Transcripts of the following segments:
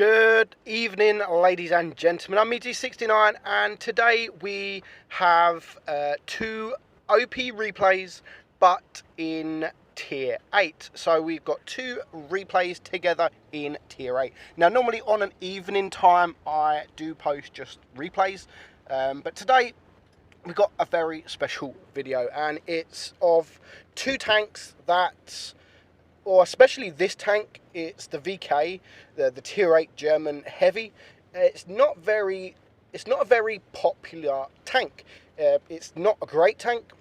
Good evening, ladies and gentlemen. I'm Meadsy69, and today we have two OP replays, but in Tier 8. So we've got two replays together in Tier 8. Now, normally on an evening time, I do post just replays, but today we've got a very special video, and it's of two tanks that, or especially this tank. It's the VK, the Tier 8 German heavy. It's not a very popular tank. It's not a great tank,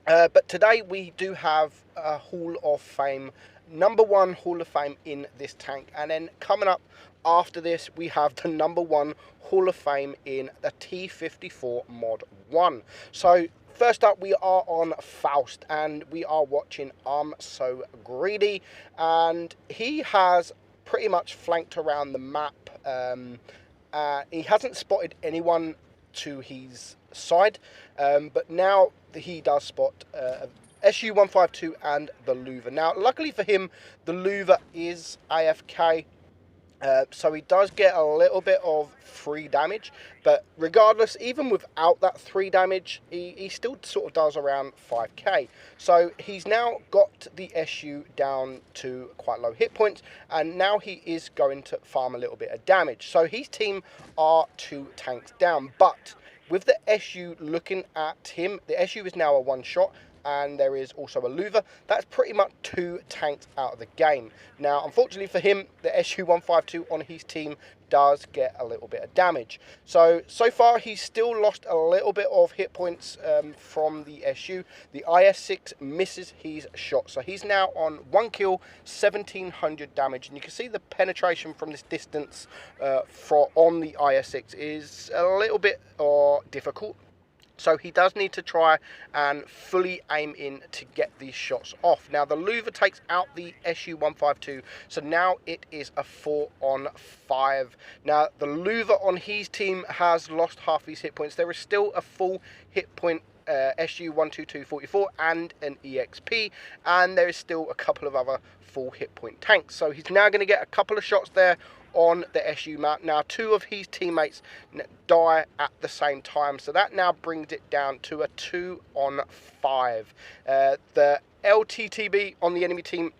but today we do have a Hall of Fame, #1 Hall of Fame in this tank, and then coming up after this we have the #1 Hall of Fame in the T54 Mod 1. So first up, we are on Faust, and we are watching I'm So Greedy, and he has pretty much flanked around the map. He hasn't spotted anyone to his side, but now he does spot SU-152 and the Louver. Now, luckily for him, the Louver is AFK, so he does get a little bit of 3 damage, but regardless, even without that 3 damage, he still sort of does around 5k. So he's now got the SU down to quite low hit points, and now he is going to farm a little bit of damage. So his team are 2 tanks down, but with the SU looking at him, the SU is now a 1-shot, and there is also a Louver. That's pretty much 2 tanks out of the game. Now, unfortunately for him, the SU-152 on his team does get a little bit of damage. So far, he's still lost a little bit of hit points from the SU. The IS-6 misses his shot, so he's now on 1 kill, 1700 damage, and you can see the penetration from this distance on the IS-6 is a little bit difficult. So he does need to try and fully aim in to get these shots off. Now, the Louver takes out the SU-152, so now it is a 4-on-5. Now, the Louver on his team has lost half his hit points. There is still a full hit point SU-122-44 and an EXP, and there is still a couple of other full hit point tanks. So he's now going to get a couple of shots there on the SU map. Now, 2 of his teammates die at the same time, so that now brings it down to a 2-on-5. The LTTB on the enemy team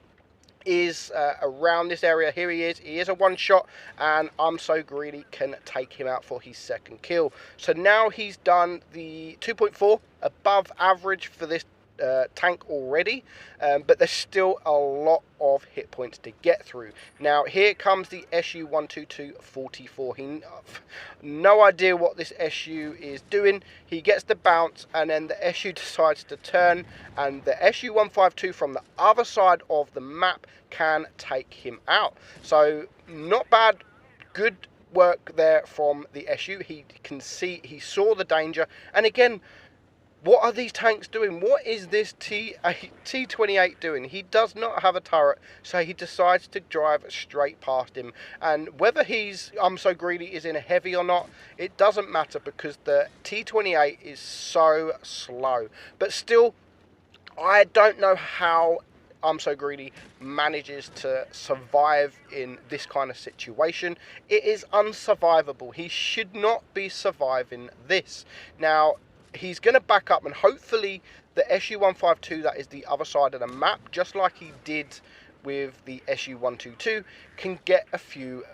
is around this area. Here he is a 1-shot, and I'm So Greedy can take him out for his 2nd kill. So now he's done the 2.4 above average for this tank already, but there's still a lot of hit points to get through. Now, here comes the SU-122-44. No idea what this SU is doing. He gets the bounce, and then the SU decides to turn, and the SU-152 from the other side of the map can take him out. So not bad, good work there from the SU. He saw the danger, and again, what are these tanks doing? What is this T28 doing? He does not have a turret, so he decides to drive straight past him. And whether I'm So Greedy is in a heavy or not, it doesn't matter, because the T28 is so slow. But still, I don't know how I'm So Greedy manages to survive in this kind of situation. It is unsurvivable. He should not be surviving this. Now, he's going to back up, and hopefully the SU-152 that is the other side of the map, just like he did with the SU-122, can get a few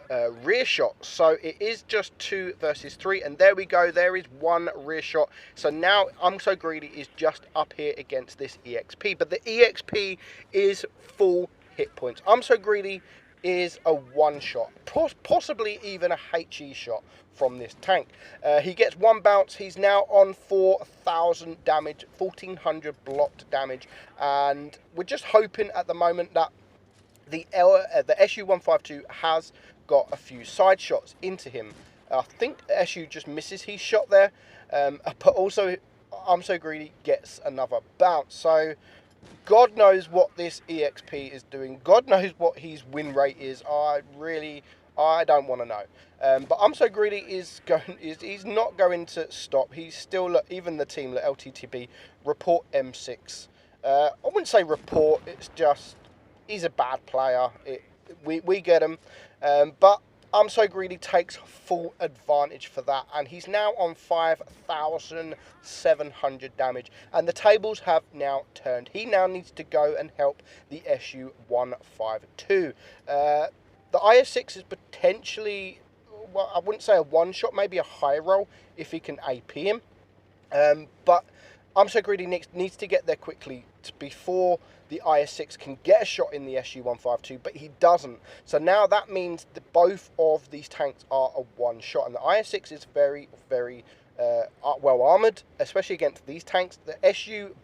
rear shots. So it is just 2 versus 3, and there we go. There is 1 rear shot. So now I'm So Greedy is just up here against this EXP, but the EXP is full hit points. I'm So Greedy is a 1-shot, possibly even a HE shot from this tank. He gets 1 bounce. He's now on 4,000 damage, 1,400 blocked damage, and we're just hoping at the moment that the SU-152 has got a few side shots into him. I think SU just misses his shot there, but also I'm So Greedy gets another bounce. So God knows what this EXP is doing. God knows what his win rate is. I don't want to know. But I'm So Greedy he's not going to stop. He's still, even the team, the LTTB, report M6. I wouldn't say report, it's just, he's a bad player. We get him. But I'm So Greedy takes full advantage for that, and he's now on 5,700 damage, and the tables have now turned. He now needs to go and help the SU-152. The IS-6 is potentially, well, I wouldn't say a one-shot, maybe a high roll if he can AP him. But I'm So Greedy needs to get there quickly before the IS-6 can get a shot in the SU-152, but he doesn't. So now that means that both of these tanks are a one-shot, and the IS-6 is very, very well armoured, especially against these tanks. The SU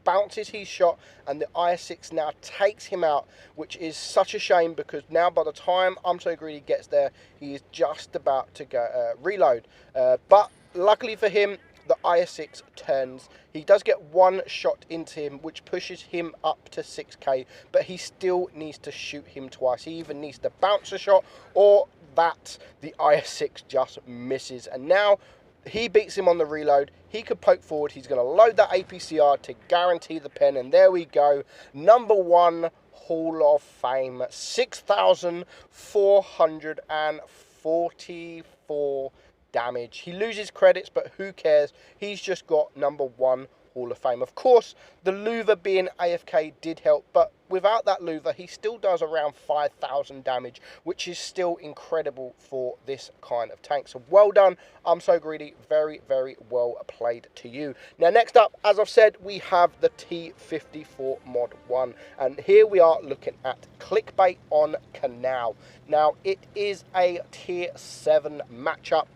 bounces his shot, and the IS-6 now takes him out, which is such a shame, because now by the time I'm So Greedy gets there, he is just about to go reload. But luckily for him, the IS-6 turns. He does get one shot into him, which pushes him up to 6k, but he still needs to shoot him twice. He even needs to bounce a shot, or that the IS-6 just misses. And now he beats him on the reload. He could poke forward. He's going to load that APCR to guarantee the pen, and there we go. Number 1 Hall of Fame, 6,444 damage. He loses credits, but who cares? He's just got number 1 Hall of Fame. Of course, the louver being AFK did help, but without that louver, he still does around 5,000 damage, which is still incredible for this kind of tank. So well done, I'm So Greedy. Very, very well played to you. Now, next up, as I've said, we have the T54 Mod 1, and here we are looking at Clickbait on Canal. Now, it is a Tier 7 matchup.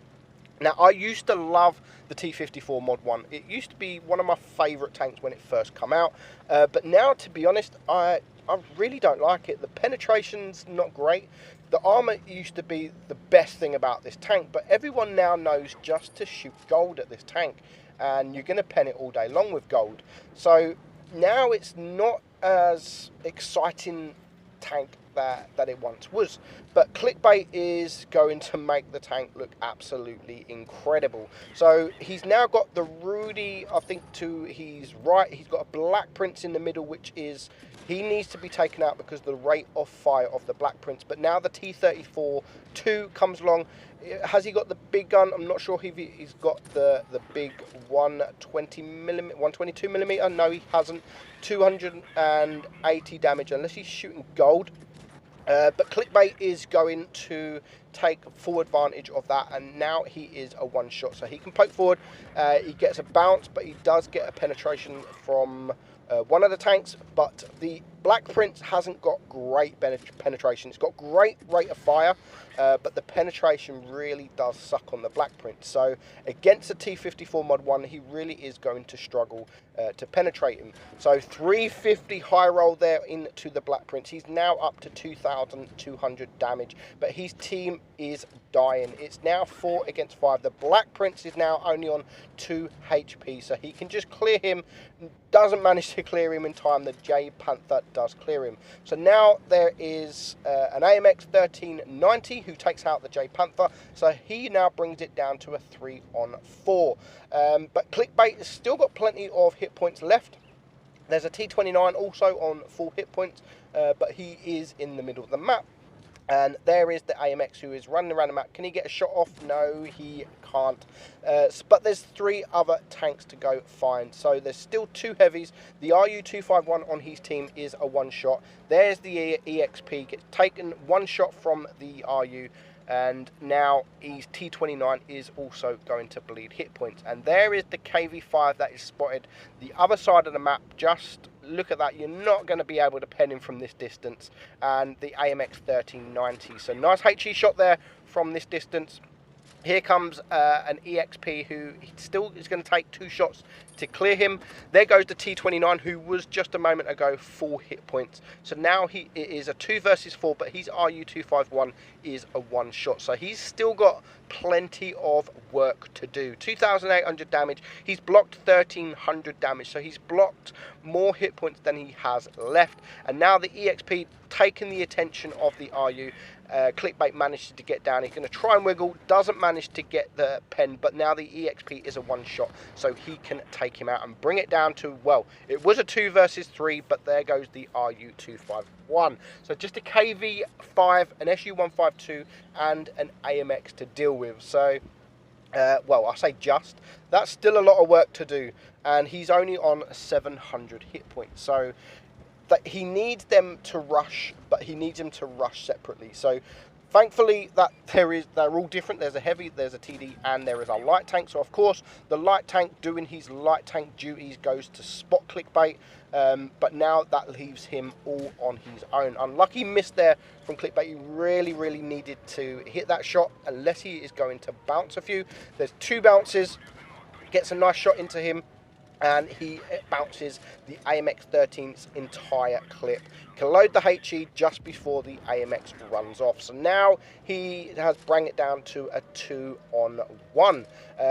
Now, I used to love the T54 Mod 1. It used to be one of my favourite tanks when it first come out. But now, to be honest, I really don't like it. The penetration's not great. The armour used to be the best thing about this tank, but everyone now knows just to shoot gold at this tank, and you're going to pen it all day long with gold. So now it's not as exciting tank that it once was, but Clickbait is going to make the tank look absolutely incredible. So he's now got the Rudy, I think, to his right. He's got a Black Prince in the middle, which is, he needs to be taken out because of the rate of fire of the Black Prince. But now the T34-2 comes along. Has he got the big gun? I'm not sure if he's got the big 122mm. No, he hasn't. 280 damage unless he's shooting gold. But Clickbait is going to take full advantage of that, and now he is a one-shot. So he can poke forward, he gets a bounce, but he does get a penetration from one of the tanks. But the Black Prince hasn't got great penetration. It's got great rate of fire, but the penetration really does suck on the Black Prince. So against the T54 Mod 1, he really is going to struggle to penetrate him. So 350 high roll there into the Black Prince. He's now up to 2,200 damage, but his team is dying. It's now 4 against 5. The Black Prince is now only on 2 HP, so he can just clear him. Doesn't manage to clear him in time. The J Panther does clear him. So now there is an AMX 1390 who takes out the J Panther. So he now brings it down to a 3-on-4. But Clickbait has still got plenty of hit points left. There's a T29 also on full hit points, but he is in the middle of the map. And there is the AMX who is running around the map. Can he get a shot off? No, he can't. But there's 3 other tanks to go find. So there's still 2 heavies. The RU-251 on his team is a one-shot. There's the EXP. Gets taken one shot from the RU. And now his T29 is also going to bleed hit points. And there is the KV5 that is spotted the other side of the map. Just look at that. You're not going to be able to pen him from this distance. And the AMX 1390. So nice HE shot there from this distance. Here comes an EXP who still is going to take 2 shots to clear him. There goes the T29 who was just a moment ago 4 hit points. So now it is a 2 versus 4, but his RU-251 is a one-shot. So he's still got plenty of work to do. 2,800 damage. He's blocked 1,300 damage. So he's blocked more hit points than he has left. And now the EXP taking the attention of the RU. Clickbait manages to get down. He's going to try and wiggle, doesn't manage to get the pen, but now the EXP is a one-shot, so he can take him out and bring it down to, well, it was a 2 versus 3, but there goes the RU251. So just a KV5, an SU152, and an AMX to deal with. So, well, I say just. That's still a lot of work to do, and he's only on 700 hit points. So that he needs them to rush, but he needs them to rush separately. So thankfully that they're all different. There's a heavy, there's a TD, and there is a light tank. So of course the light tank doing his light tank duties goes to spot Clickbait, but now that leaves him all on his own. Unlucky miss there from Clickbait. He really needed to hit that shot, unless he is going to bounce a few. There's 2 bounces, gets a nice shot into him, and he bounces the AMX 13's entire clip. Can load the HE just before the AMX runs off. So now he has brought it down to a 2-on-1.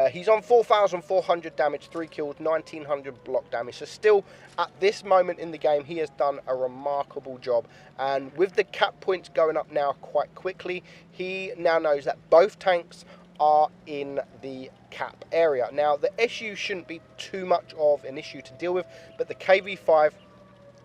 He's on 4,400 damage, 3 kills, 1,900 block damage. So still, at this moment in the game, he has done a remarkable job. And with the cap points going up now quite quickly, he now knows that both tanks are in the cap area. Now the SU shouldn't be too much of an issue to deal with, but the KV5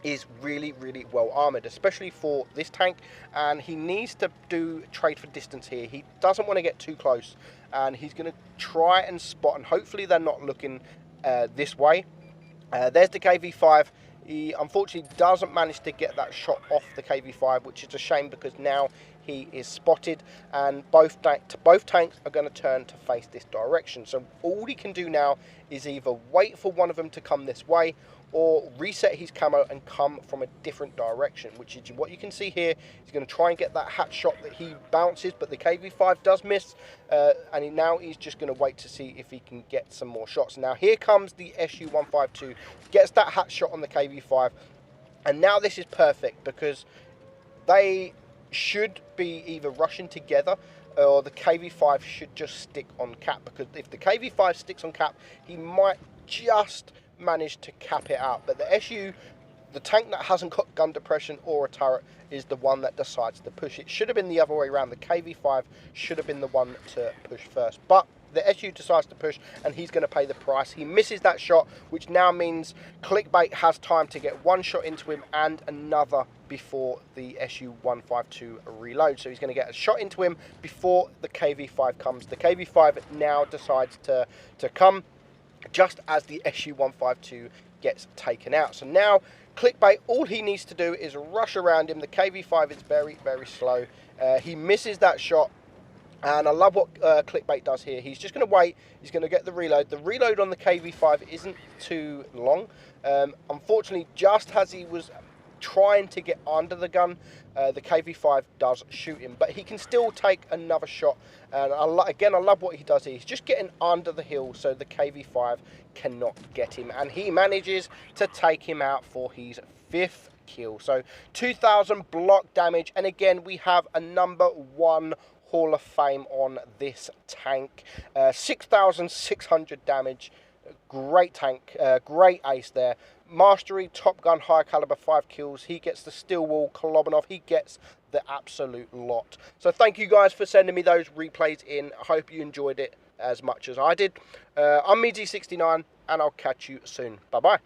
is really well armored, especially for this tank, and he needs to trade for distance here. He doesn't want to get too close, and he's going to try and spot, and hopefully they're not looking this way. There's the KV5. He unfortunately doesn't manage to get that shot off the KV5, which is a shame because now he is spotted, and both tanks are going to turn to face this direction. So all he can do now is either wait for one of them to come this way, or reset his camo and come from a different direction, which is what you can see here. He's going to try and get that hat shot that he bounces, but the KV5 does miss, and now he's just going to wait to see if he can get some more shots. Now here comes the SU152, gets that hat shot on the KV5, and now this is perfect because they should be either rushing together, or the KV5 should just stick on cap, because if the KV5 sticks on cap, he might just manage to cap it out. But the SU, the tank that hasn't got gun depression or a turret, is the one that decides to push. It should have been the other way around. The KV5 should have been the one to push first, but the SU decides to push, and he's going to pay the price. He misses that shot, which now means Clickbait has time to get one shot into him and another before the SU152 reloads. So he's going to get a shot into him before the KV5 comes. The KV5 now decides to come just as the SU152 gets taken out. So now Clickbait, all he needs to do is rush around him. The KV5 is very slow. He misses that shot. And I love what Clickbait does here. He's just going to wait. He's going to get the reload. The reload on the KV5 isn't too long. Unfortunately, just as he was trying to get under the gun, the KV5 does shoot him. But he can still take another shot. And again, I love what he does here. He's just getting under the hill so the KV5 cannot get him. And he manages to take him out for his 5th kill. So 2,000 block damage. And again, we have a #1 Hall of Fame on this tank. 6,600 damage. Great tank. Great ace there. Mastery, Top Gun, high caliber, 5 kills. He gets the steel wall, Kolobanov. He gets the absolute lot. So thank you guys for sending me those replays in. I hope you enjoyed it as much as I did. I'm Meadsyreplays, and I'll catch you soon. Bye-bye.